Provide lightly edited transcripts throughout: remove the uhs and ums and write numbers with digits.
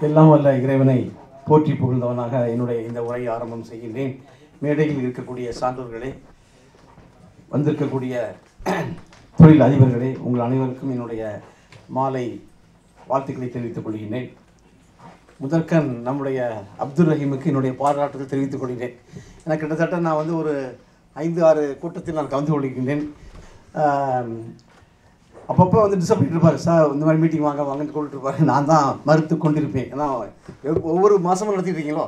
எல்லாம் வல்ல இறைவனை போற்றி புகழ்ந்தவனாக என்னுடைய இந்த உரையை ஆரம்பம் செய்கின்றேன். மேடையில் இருக்கக்கூடிய சான்றோர்களே, வந்திருக்கக்கூடிய தொழில் அதிபர்களே, உங்கள் அனைவருக்கும் என்னுடைய மாலை வாழ்த்துக்களை தெரிவித்துக் கொள்கின்றேன். முதற்கண் நம்முடைய அப்துல் ரஹீமுக்கு என்னுடைய பாராட்டுகள் தெரிவித்துக் கொள்கிறேன். எனக்கு கிட்டத்தட்ட நான் வந்து ஒரு 5-6 கூட்டத்தில் நான் கலந்து கொள்கின்றேன். அப்பப்போ வந்து டிஸ்டர்ப் பண்ணிட்டு இருப்பார், சார் இந்த மாதிரி மீட்டிங் வாங்க வாங்கன்னு சொல்லிட்டு இருப்பார். நான் தான் மறுத்து கொண்டிருப்பேன். ஏன்னா ஒவ்வொரு மாதமும் நடத்திட்டுருக்கீங்களோ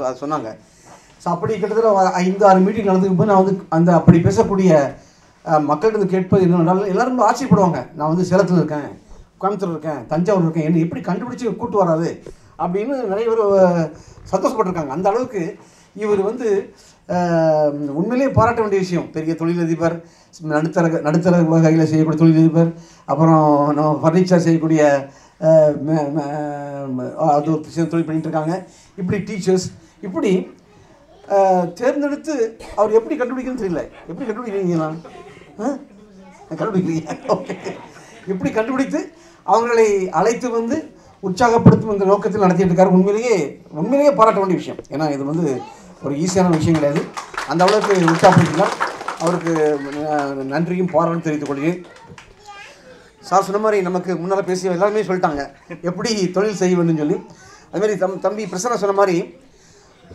அது சொன்னாங்க. ஸோ அப்படி கிட்டத்தட்ட 5-6 மீட்டிங் நடந்துக்கும் போது நான் வந்து அந்த அப்படி பேசக்கூடிய மக்கள்கிட்ட கேட்பது என்னென்றால் எல்லாரும் ஆச்சரியப்படுவாங்க. நான் வந்து சேலத்தில் இருக்கேன், கோயம்புத்தூர் இருக்கேன், தஞ்சாவூர் இருக்கேன், என்ன எப்படி கண்டுபிடிச்சி கூட்டு வராது அப்படின்னு நிறைய பேர் சந்தோஷப்பட்டிருக்காங்க. அந்த அளவுக்கு இவர் வந்து உண்மையிலேயே பாராட்ட வேண்டிய விஷயம். பெரிய தொழிலதிபர், நடுத்தர வகையில் செய்யக்கூடிய தொழிலதிபர், அப்புறம் நம்ம ஃபர்னிச்சர் செய்யக்கூடிய அது ஒரு தொழில் பண்ணிகிட்டு இருக்காங்க. இப்படி டீச்சர்ஸ் இப்படி தேர்ந்தெடுத்து அவர் எப்படி கண்டுபிடிக்கணும்னு தெரியல. எப்படி கண்டுபிடிக்கிறீங்களா? கண்டுபிடிக்கிறீங்க. ஓகே. எப்படி கண்டுபிடித்து அவங்களை அழைத்து வந்து உற்சாகப்படுத்தும் இந்த நோக்கத்தில் நடத்திட்டு இருக்காரு. உண்மையிலேயே பாராட்ட வேண்டிய விஷயம். ஏன்னா இது வந்து ஒரு ஈஸியான விஷயம் கிடையாது. அந்த அளவுக்கு உற்சாகப்படுத்தினார். அவருக்கு நன்றியும் பாராட்டும் தெரிவித்துக் கொள்கிறேன். சார் சொன்ன மாதிரி நமக்கு முன்னால் பேசி எல்லாருமே சொல்லிட்டாங்க எப்படி தொழில் செய்ய வேண்டும் சொல்லி. அதுமாதிரி தம்பி பிரசன்னா சொன்ன மாதிரி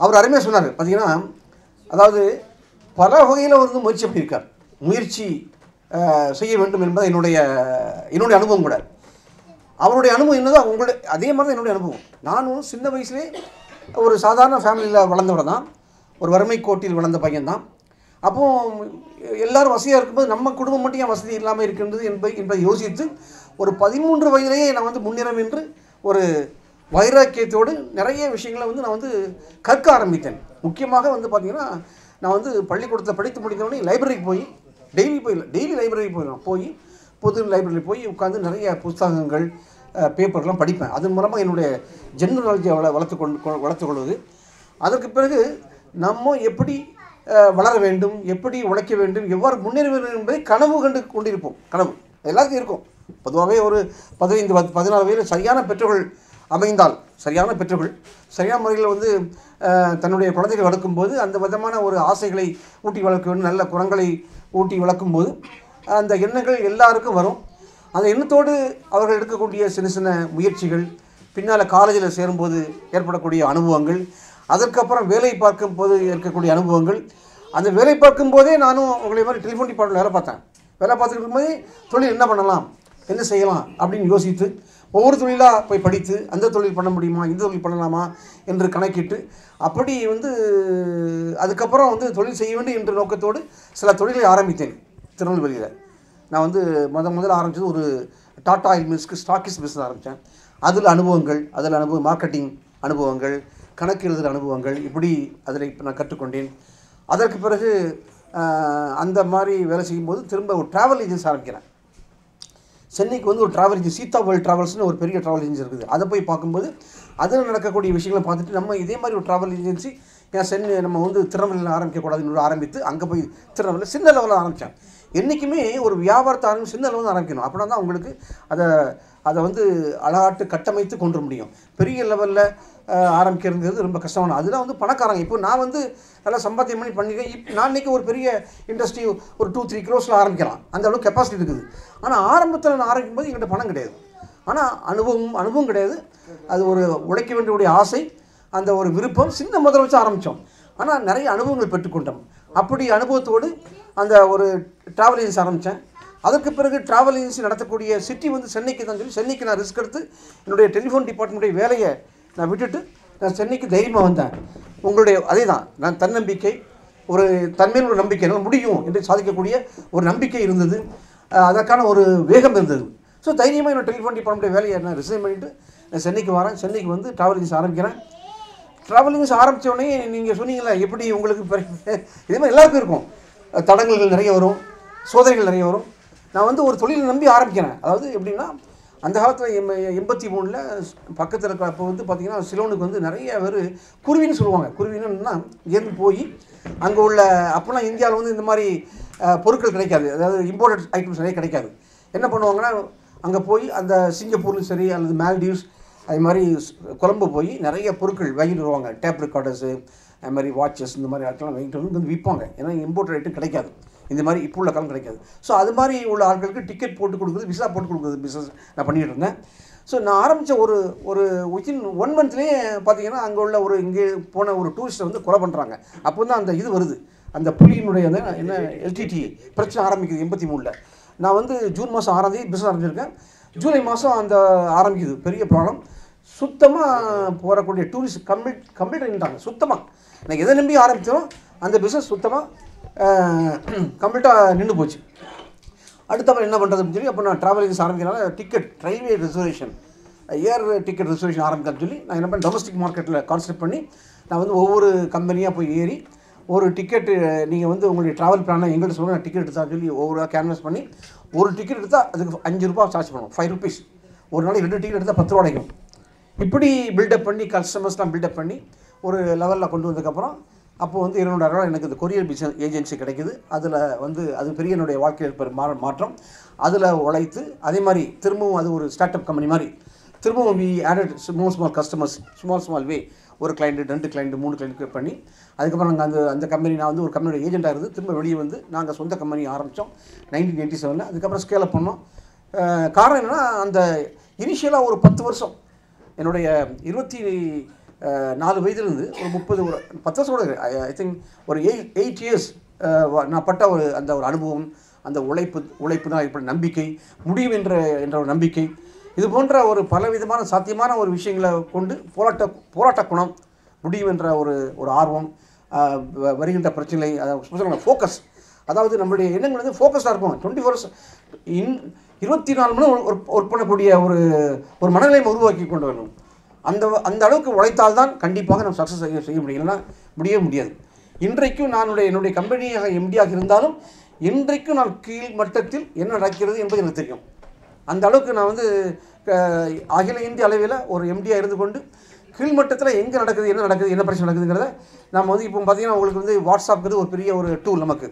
அவர் அருமையாக சொன்னார். பார்த்தீங்கன்னா, அதாவது பல வகையில் வந்து முயற்சி பண்ணியிருக்கார். முயற்சி செய்ய வேண்டும் என்பது என்னுடைய அனுபவம் கூட. அவருடைய அனுபவம் என்னதான் உங்களுடைய அதே மாதிரி தான் என்னுடைய அனுபவம். நானும் சின்ன வயசுலேயே ஒரு சாதாரண ஃபேமிலியில் வளர்ந்தவரை தான், ஒரு வறுமை கோட்டில் வளர்ந்த பையன்தான். அப்போது எல்லோரும் வசதியாக இருக்கும்போது நம்ம குடும்பம் மட்டும் ஏன் வசதி இல்லாமல் இருக்கின்றது என்பதை யோசித்து ஒரு 13 வயதிலேயே நான் வந்து முன்னிறம் என்று ஒரு வைராக்கியத்தோடு நிறைய விஷயங்களை வந்து நான் வந்து கற்க ஆரம்பித்தேன். முக்கியமாக வந்து பார்த்திங்கன்னா, நான் வந்து பள்ளிக்கூடத்தில் படித்து முடித்தவொடனே லைப்ரரிக்கு போய் டெய்லி லைப்ரரி போய் பொது லைப்ரரி போய் உட்காந்து நிறைய புத்தகங்கள் பேப்பர்லாம் படிப்பேன். அதன் மூலமாக என்னுடைய ஜென்ரல் நாலேஜை வளர்த்துக்கொள்வது. அதற்கு பிறகு நம்ம எப்படி வளர வேண்டும், எப்படி உழைக்க வேண்டும், எவ்வாறு முன்னேற வேண்டும் என்பதை கனவு கண்டு கொண்டிருப்போம். கனவு எல்லாருக்கும் இருக்கும். பொதுவாகவே ஒரு 15-14 வயதில் சரியான பெற்றோர்கள் அமைந்தால், சரியான முறையில் வந்து தன்னுடைய குழந்தைகளை வளர்க்கும்போது அந்த விதமான ஒரு ஆசைகளை ஊட்டி வளர்க்க வேண்டும், நல்ல குணங்களை ஊட்டி வளர்க்கும்போது அந்த எண்ணங்கள் எல்லாருக்கும் வரும். அந்த எண்ணத்தோடு அவர்கள் எடுக்கக்கூடிய சின்ன சின்ன முயற்சிகள், பின்னால் காலேஜில் சேரும்போது ஏற்படக்கூடிய அனுபவங்கள், அதற்கப்புறம் வேலை பார்க்கும் போது இருக்கக்கூடிய அனுபவங்கள். அந்த வேலை பார்க்கும் போதே நானும் உங்களை மாதிரி டெலிஃபோன் டிபார்ட்மெண்ட் வேலை பார்த்துட்டு இருக்கும்போதே தொழில் என்ன பண்ணலாம், என்ன செய்யலாம் அப்படின்னு யோசித்து ஒவ்வொரு தொழிலாக போய் படித்து அந்த தொழில் பண்ண முடியுமா, இந்த தொழில் பண்ணலாமா என்று கணக்கிட்டு அப்படி வந்து அதுக்கப்புறம் வந்து தொழில் செய்ய வேண்டும் என்ற நோக்கத்தோடு சில தொழிலை ஆரம்பித்தேன். திருநெல்வேலியில் நான் வந்து முதல்ல ஆரம்பித்தது ஒரு டாடா ஆயில் மில்ஸ்க்கு ஸ்டாக்கிஸ் பிஸ்னஸ் ஆரம்பித்தேன். அதில் அனுபவம், மார்க்கெட்டிங் அனுபவங்கள், கணக்கு எழுதுகிற அனுபவங்கள், இப்படி அதில் இப்போ நான் கற்றுக்கொண்டேன். அதற்கு பிறகு அந்த மாதிரி வேலை செய்யும்போது திரும்ப ஒரு ட்ராவல் ஏஜென்சி ஆரம்பிக்கிறேன். சென்னைக்கு வந்து ஒரு ட்ராவல் ஏஜென்சி, சீதா வேர்ல்ட் ட்ராவல்ஸ்னு ஒரு பெரிய ட்ராவல் ஏஜென்சி இருக்குது. அதை போய் பார்க்கும்போது அதில் நடக்கக்கூடிய விஷயங்களை பார்த்துட்டு நம்ம இதே மாதிரி ஒரு ட்ராவல் ஏஜென்சி ஏன் நம்ம வந்து திருநெல்வேலியில் ஆரம்பிக்கக்கூடாதுன்னு ஆரம்பித்து அங்கே போய் திருநெல்வேலியில் சின்ன லெவலில் ஆரம்பித்தேன். என்றைக்குமே ஒரு வியாபாரத்தை சின்ன லெவலில் தான் ஆரம்பிக்கணும். அப்படின்னா தான் உங்களுக்கு அதை வந்து அழகாட்டு கட்டமைத்து கொண்டு முடியும். பெரிய லெவலில் ஆரம்பிக்கிறது ரொம்ப கஷ்டமான. அதெல்லாம் வந்து பணக்காரங்க. இப்போ நான் வந்து நல்லா சம்பாத்தியம் பண்ணியிருக்கேன். நான் இன்றைக்கி ஒரு பெரிய இண்டஸ்ட்ரி ஒரு 2-3 crores ஆரம்பிக்கலாம். அந்த அளவுக்கு கெப்பாசிட்டி இருக்குது. ஆனால் ஆரம்பத்தில் நான் ஆரம்பிக்கும் போது என்கிட்ட பணம் கிடையாது. ஆனால் அனுபவம் கிடையாது. அது ஒரு உழைக்க வேண்டிய ஆசை, அந்த ஒரு விருப்பம், சின்ன முதல்ல வச்சு ஆரம்பித்தோம். ஆனால் நிறைய அனுபவங்கள் பெற்றுக்கொண்டோம். அப்படி அனுபவத்தோடு அந்த ஒரு ட்ராவல் ஏஜென்சி ஆரம்பித்தேன். அதற்கு பிறகு ட்ராவல் ஏஜென்சி நடத்தக்கூடிய சிட்டி வந்து சென்னைக்கு தான் சொல்லி சென்னைக்கு நான் ரிஸ்க் எடுத்து என்னுடைய டெலிஃபோன் டிபார்ட்மெண்ட்டுடைய வேலையை நான் விட்டுட்டு நான் சென்னைக்கு தைரியமாக வந்தேன். உங்களுடைய அதே தான் நான் தன்னம்பிக்கை, ஒரு தன்மையில் ஒரு நம்பிக்கை, என்னால் முடியும் என்று சாதிக்கக்கூடிய ஒரு நம்பிக்கை இருந்தது. அதற்கான ஒரு வேகம் இருந்தது. ஸோ தைரியமாக என்னோட டெலிஃபோன் டிபார்ட்மெண்ட் வேலையை நான் ரிசைன் பண்ணிவிட்டு நான் சென்னைக்கு வரேன். சென்னைக்கு வந்து ட்ராவல் ஏஜென்சி ஆரம்பிக்கிறேன். ட்ராவல் ஏஜென்சி ஆரம்பித்த உடனே நீங்கள் சொன்னீங்களா எப்படி உங்களுக்கு இதே மாதிரி எல்லாருக்கும் இருக்கும். தடங்கல்கள் நிறைய வரும், சோதனைகள் நிறைய வரும். நான் வந்து ஒரு தொழிலை நம்பி ஆரம்பிக்கிறேன். அதாவது எப்படின்னா, அந்த காலத்தில் 83 பக்கத்தில் இருக்க அப்போ வந்து பார்த்திங்கன்னா சிலோனுக்கு வந்து நிறைய பேர் குருவின்னு சொல்லுவாங்க. குருவின்னா இங்கேருந்து போய் அங்கே உள்ள அப்போலாம் இந்தியாவில் வந்து இந்த மாதிரி பொருட்கள் கிடைக்காது. அதாவது இம்போர்ட்டட் ஐட்டம்ஸ் நிறைய கிடைக்காது. என்ன பண்ணுவாங்கன்னா அங்கே போய் அந்த சிங்கப்பூர்லையும் சரி அல்லது மால்டீவ்ஸ் அது மாதிரி கொழம்பு போய் நிறைய பொருட்கள் வாங்கிட்டு வருவாங்க. டேப் ரெக்கார்டர்ஸு, அது மாதிரி வாட்சஸ், இந்த மாதிரி ஆட்கள்லாம் வாங்கிட்டு வந்து விற்பாங்க. ஏன்னா இம்போர்ட் ரேட்டு கிடைக்காது, இந்த மாதிரி இப்போ உள்ள காலம் கிடைக்காது. ஸோ அது மாதிரி உள்ள ஆட்களுக்கு டிக்கெட் போட்டு கொடுக்குறது, விசா போட்டு கொடுக்குறது பிஸ்னஸ் நான் பண்ணிகிட்டு இருந்தேன். ஸோ நான் ஆரம்பித்த ஒரு வித்தின் 1 மந்த்லேயே பார்த்தீங்கன்னா அங்கே உள்ள இங்கே போன ஒரு டூரிஸ்ட்டை வந்து கொலை பண்ணுறாங்க. அப்போ தான் அந்த இது வருது, அந்த புலியினுடைய அந்த என்ன எல்டிடி பிரச்சனை ஆரம்பிக்குது 83ல். நான் வந்து ஜூன் மாதம் 6ஆம் தேதி பிஸ்னஸ் ஆரம்பிச்சிருக்கேன். ஜூலை மாதம் அந்த ஆரம்பிக்குது பெரிய ப்ராப்ளம். சுத்தமாக போகக்கூடிய டூரிஸ்ட் கம்ப்ளீட் பண்ணிட்டாங்க. சுத்தமாக நான் எதை நம்பி ஆரம்பித்தோம் அந்த பிஸ்னஸ் சுத்தமாக கம்ப்ளீட்டாக நின்று போச்சு. அடுத்தப்பறம் என்ன பண்ணுறதுன்னு சொல்லி அப்போ நான் ட்ராவல் ஏஜென்சி ஆரம்பிக்கிறனால ticket railway reservation, air ticket reservation ஆரம்பிக்கலாம்னு சொல்லி நான் என்ன பண்ணேன், டொமஸ்டிக் மார்க்கெட்டில் கான்செப்ட் பண்ணி நான் வந்து ஒவ்வொரு கம்பெனியாக போய் ஏறி ஒரு டிக்கெட்டு நீங்கள் வந்து உங்களுடைய ட்ராவல் பிளானை எங்கள்கிட்ட சொல்லுங்கள், நான் டிக்கெட் எடுத்தான்னு சொல்லி ஒவ்வொரு கேன்வாஸ் பண்ணி ஒரு டிக்கெட் எடுத்தால் அதுக்கு 5 ரூபா சார்ஜ் பண்ணுவோம், 5 rupees. ஒரு நாளைக்கு 2 டிக்கெட் எடுத்தால் 10 ரூபா கிடைக்கும். இப்படி பில்டப் பண்ணி கஸ்டமர்ஸ்லாம் பில்டப் பண்ணி ஒரு லெவலில் கொண்டு வந்ததுக்கப்புறம் அப்போ வந்து 200 ரூபா எனக்கு இந்த கொரியர் பிஸ்னஸ் ஏஜென்சி கிடைக்குது. அதில் வந்து அது பெரிய என்னுடைய வாழ்க்கையில் இருக்கிற மாற்றம். அதில் உழைத்து அதே மாதிரி திரும்பவும் அது ஒரு ஸ்டார்ட் அப் கம்பெனி மாதிரி திரும்பவும் we added small customers, small way, ஒரு கிளைண்ட்டு, 2 கிளைண்ட்டு, 3 கிளைண்ட் பண்ணி அதுக்கப்புறம் நாங்கள் அந்த கம்பெனி நான் வந்து ஒரு கம்பெனியோட ஏஜென்ட்டாக இருந்து திரும்ப வெளியே வந்து நாங்கள் சொந்த கம்பெனி ஆரம்பித்தோம் 1987. அதுக்கப்புறம் ஸ்கேல் அப் பண்ணோம். காரணம் என்னென்னா அந்த இனிஷியலாக ஒரு 10 வருஷம் என்னுடைய 24 வயதுலேருந்து ஒரு 10 வருஷம் கூட ஐ திங்க் ஒரு 8 years நான் பட்ட அந்த ஒரு அனுபவம், அந்த உழைப்பு தான் ஏற்பட்ட நம்பிக்கை, முடியும் என்ற ஒரு நம்பிக்கை, இது போன்ற ஒரு பலவிதமான சாத்தியமான ஒரு விஷயங்களை கொண்டு போராட்ட குணம், முடியும் என்ற ஒரு ஆர்வம், வருகின்ற பிரச்சனை, ஃபோக்கஸ், அதாவது நம்மளுடைய எண்ணங்கள் வந்து ஃபோக்கஸாக இருக்கும். 24 மணி ஒர்க் பண்ணக்கூடிய ஒரு மனநிலையை உருவாக்கி கொண்டு வரணும். அந்த அளவுக்கு உழைத்தால்தான் கண்டிப்பாக நம்ம சக்ஸஸ் செய்ய முடியும், இல்லைன்னா முடியவே முடியாது. இன்றைக்கும் என்னுடைய கம்பெனியாக எம்டியாக இருந்தாலும் இன்றைக்கும் நான் கீழ் மட்டத்தில் என்ன நடக்கிறது என்பது எனக்கு தெரியும். அந்த அளவுக்கு நான் வந்து அகில இந்திய அளவில் ஒரு எம்டியாக இருந்து கொண்டு கீழ்மட்டத்தில் எங்கே நடக்குது, என்ன பிரச்சனை நடக்குதுங்கிறத நம்ம வந்து இப்போ பார்த்தீங்கன்னா உங்களுக்கு வந்து வாட்ஸ்அப்ங்கிறது ஒரு பெரிய ஒரு டூல் நமக்கு.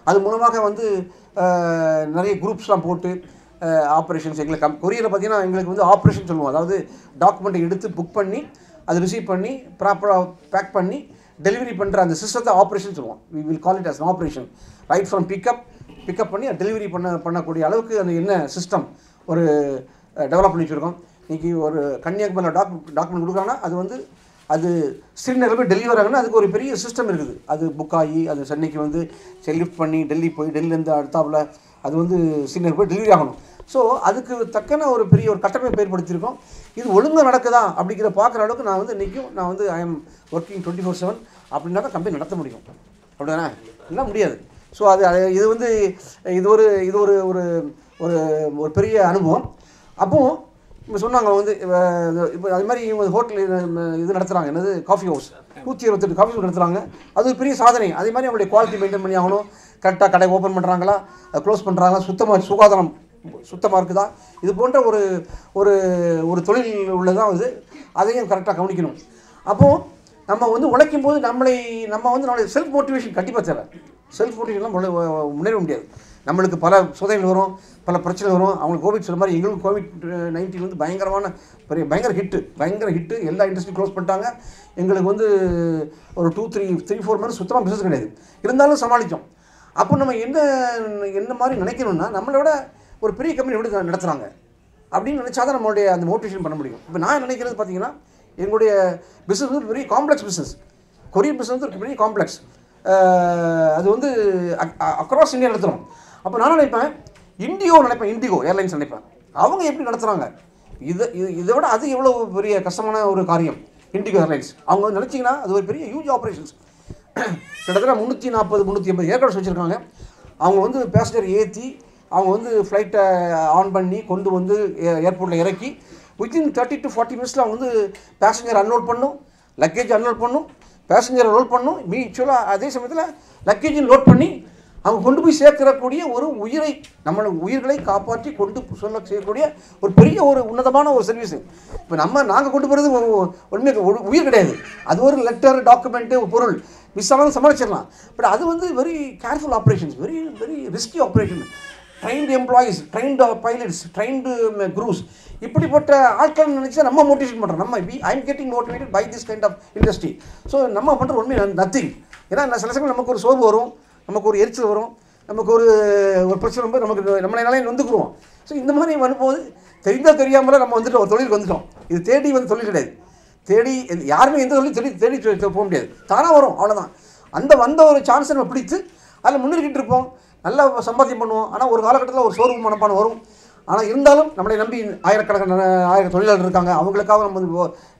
அது மூலமாக வந்து நிறைய குரூப்ஸ்லாம் போட்டு ஆப்ரேஷன்ஸ் எங்களுக்கு கொரியரில் பார்த்தீங்கன்னா எங்களுக்கு வந்து ஆப்ரேஷன் சொல்லுவோம். அதாவது டாக்குமெண்ட்டை எடுத்து புக் பண்ணி அதை ரிசீவ் பண்ணி ப்ராப்பராக பேக் பண்ணி டெலிவரி பண்ணுற அந்த சிஸ்டத்தை ஆப்ரேஷன் சொல்லுவோம். We will call it as an operation. Right from pickup பண்ணி டெலிவரி பண்ணக்கூடிய அளவுக்கு அந்த என்ன சிஸ்டம் ஒரு டெவலப் பண்ணி வச்சுருக்கோம். இன்றைக்கி ஒரு கன்னியாகுமரியில் டாக்குமெண்ட் கொடுக்குறாங்கன்னா அது ஸ்ரீநகர் போய் டெலிவரி ஆகுன்னா அதுக்கு ஒரு பெரிய சிஸ்டம் இருக்குது. அது புக் ஆகி அது சென்னைக்கு வந்து லிஃப்ட் பண்ணி டெல்லி போய் டெல்லியிலேருந்து அடுத்தாப்பில் அது வந்து ஸ்ரீநகர் போய் டெலிவரி ஆகணும். ஸோ அதுக்கு தக்கன ஒரு பெரிய ஒரு கட்டமைப்பு ஏற்படுத்தியிருக்கோம். இது ஒழுங்காக நடக்குதா அப்படிங்கிற பார்க்குற அளவுக்கு நான் வந்து இன்றைக்கும் நான் வந்து ஐ எம் ஒர்க்கிங் 24/7 அப்படின்னா தான் கம்பெனி நடத்த முடியும். அப்படிதானே? இல்லை முடியாது. ஸோ இது வந்து இது ஒரு பெரிய அனுபவம். அப்போது இப்போ சொன்னாங்க வந்து இப்போ அது மாதிரி இவங்க ஹோட்டல் இது நடத்துகிறாங்க, என்னது காஃபி ஹவுஸ், 128 காஃபி ஹவுஸ் நடத்துகிறாங்க. அது ஒரு பெரிய சாதனை. அதே மாதிரி அவங்களுடைய குவாலிட்டி மெயின்டைன் பண்ணி ஆகணும். கரெக்டாக கடை ஓப்பன் பண்ணுறாங்களா, க்ளோஸ் பண்ணுறாங்களா, சுகாதாரம் சுத்தமாக இருக்குதா, இது போன்ற ஒரு தொழில் உள்ளதான் இது. அதையும் கரெக்டாக கவனிக்கணும். அப்போது நம்ம வந்து உழைக்கும் போது நம்மளுடைய செல்ஃப் மோட்டிவேஷன் கண்டிப்பாக தேவை. செல்ஃப் மோட்டிவேஷன்லாம் முன்னேற முடியாது. நம்மளுக்கு பல சோதனைகள் வரும், பல பிரச்சனை வரும். அவங்களுக்கு கோவிட் சொல்ல மாதிரி எங்களுக்கு COVID-19 வந்து பயங்கர ஹிட்டு. எல்லா இண்டஸ்ட்ரியும் க்ளோஸ் பண்ணிட்டாங்க. எங்களுக்கு வந்து ஒரு 2-3-4 மந்த்ஸ் சுத்தமாக பிஸ்னஸ் கிடையாது. இருந்தாலும் சமாளித்தோம். அப்போ நம்ம என்ன மாதிரி நினைக்கணும்னா நம்மளோட ஒரு பெரிய கம்பெனி எப்படி நடத்துகிறாங்க அப்படின்னு நினச்சா தான் நம்மளுடைய அந்த மோட்டிவேஷன் பண்ண முடியும். இப்போ நான் நினைக்கிறது பார்த்தீங்கன்னா எங்களுடைய பிஸ்னஸ் வந்து பெரிய காம்ப்ளெக்ஸ் பிஸ்னஸ். கொரியர் பிஸ்னஸ் வந்து ஒரு பெரிய காம்ப்ளெக்ஸ். அது வந்து அக்ராஸ் இந்தியா நடத்துகிறோம். அப்போ நான் நினைப்பேன் இண்டிகோ ஏர்லைன்ஸ் நினைப்பேன். அவங்க எப்படி நடத்துகிறாங்க, இதை விட அது எவ்வளோ பெரிய கஷ்டமான ஒரு காரியம். இண்டிகோ ஏர்லைன்ஸ் அவங்க நினச்சிங்கன்னா அது ஒரு பெரிய ஹியூஜ் ஆப்ரேஷன்ஸ். கிட்டத்தட்ட 340-350 ஏர்கிராஃப்ட்ஸ் வச்சுருக்காங்க. அவங்க வந்து பேசஞ்சர் ஏற்றி அவங்க வந்து ஃப்ளைட்டை ஆன் பண்ணி கொண்டு வந்து ஏர்போர்ட்டில் இறக்கி வித்தின் 30 to 40 minutes அவங்க வந்து பேசஞ்சர் அன்லோட் பண்ணும், லக்கேஜ் அன்லோட் பண்ணும், பேசஞ்சரை லோட் பண்ணும். ஆக்சுவலாக அதே சமயத்தில் லக்கேஜையும் லோட் பண்ணி அவங்க கொண்டு போய் சேர்க்கக்கூடிய ஒரு உயிர்களை காப்பாற்றி செய்யக்கூடிய ஒரு பெரிய ஒரு உன்னதமான ஒரு சர்வீஸு. இப்போ நாங்கள் கொண்டு போகிறது உண்மையாக உயிர் கிடையாது. அது ஒரு லெட்டர், டாக்குமெண்ட்டு, பொருள் மிஸ் ஆனாலும் சமாளிச்சிடலாம். பட் அது வந்து very careful operations, very very risky operation. Trained employees, trained pilots, trained crews, இப்படிப்பட்ட ஆட்கள் நினச்சா நம்ம மோட்டிவேஷன் பண்ணுறோம். நம்ம I am getting motivated by this kind of industry. So நம்ம பண்ணுற உண்மை நத்திங். ஏன்னா சில சமயம் நமக்கு ஒரு சோர்வு வரும், நமக்கு ஒரு எரிச்சல் வரும், நமக்கு ஒரு பிரச்சனை வந்து நமக்கு நம்மளாலே வந்துக்குருவோம். ஸோ இந்த மாதிரி வரும்போது தெரிந்தால் தெரியாமல நம்ம வந்துட்டோம், ஒரு தொழிலுக்கு வந்துட்டோம். இது தேடி வந்து தொழில் கிடையாது. தேடி யாருமே எந்த தொழில் தேடி போக முடியாது, தானாக வரும், அவ்வளோதான். அந்த வந்த ஒரு சான்ஸை நம்ம பிடித்து அதில் முன்னேறிக்கிட்டு இருப்போம், நல்லா சம்பாத்தியம் பண்ணுவோம். ஆனால் ஒரு காலகட்டத்தில் ஒரு சோர்வு மனப்பானம் வரும். ஆனால் இருந்தாலும் நம்மளை நம்பி ஆயிரக்கணக்கான தொழிலாளர்கள் இருக்காங்க. அவங்களுக்காக நம்ம வந்து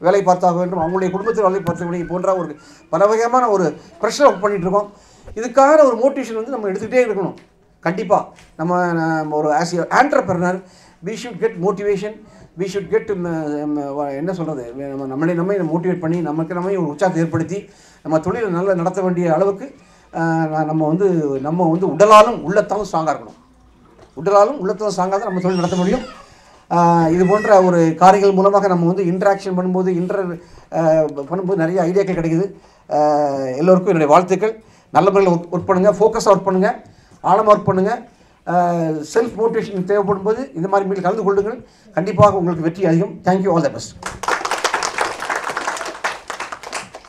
வேலை பார்த்தாக வேண்டும், அவங்களுடைய குடும்பத்தில் வேலை பார்த்த வேண்டும் போன்ற ஒரு பல வகையான ஒரு ப்ரெஷர் ஒர்க் பண்ணிகிட்ருக்கோம். இதுக்காக ஒரு மோட்டிவேஷன் வந்து நம்ம எடுத்துகிட்டே இருக்கணும். கண்டிப்பாக நம்ம ஒரு as a entrepreneur we should get motivation, we should get என்ன சொல்கிறது, நம்மை மோட்டிவேட் பண்ணி நமக்கு ஒரு உற்சாகத்தை ஏற்படுத்தி நம்ம தொழிலை நல்லா நடத்த வேண்டிய அளவுக்கு நம்ம வந்து உடலாலும் உள்ளத்தாலும் ஸ்ட்ராங்காக இருக்கணும். உடலாலும் உள்ளத்தாலும் ஸ்ட்ராங்காக தான் நம்ம தொழில் நடத்த முடியும். இது போன்ற ஒரு காரியங்கள் மூலமாக நம்ம வந்து இன்ட்ராக்ஷன் பண்ணும்போது நிறைய ஐடியாக்கள் கிடைக்குது. எல்லோருக்கும் என்னுடைய வாழ்த்துக்கள். நல்ல முறையில் ஒர்க் பண்ணுங்கள், ஃபோக்கஸாக ஒர்க் பண்ணுங்கள், ஆழமாக ஒர்க் பண்ணுங்கள். செல்ஃப் மோட்டிவேஷன் தேவைப்படும் போது இந்த மாதிரி மீட்டில் கலந்து கொள்ளுங்கள். கண்டிப்பாக உங்களுக்கு வெற்றி அதிகம். Thank you, all the best.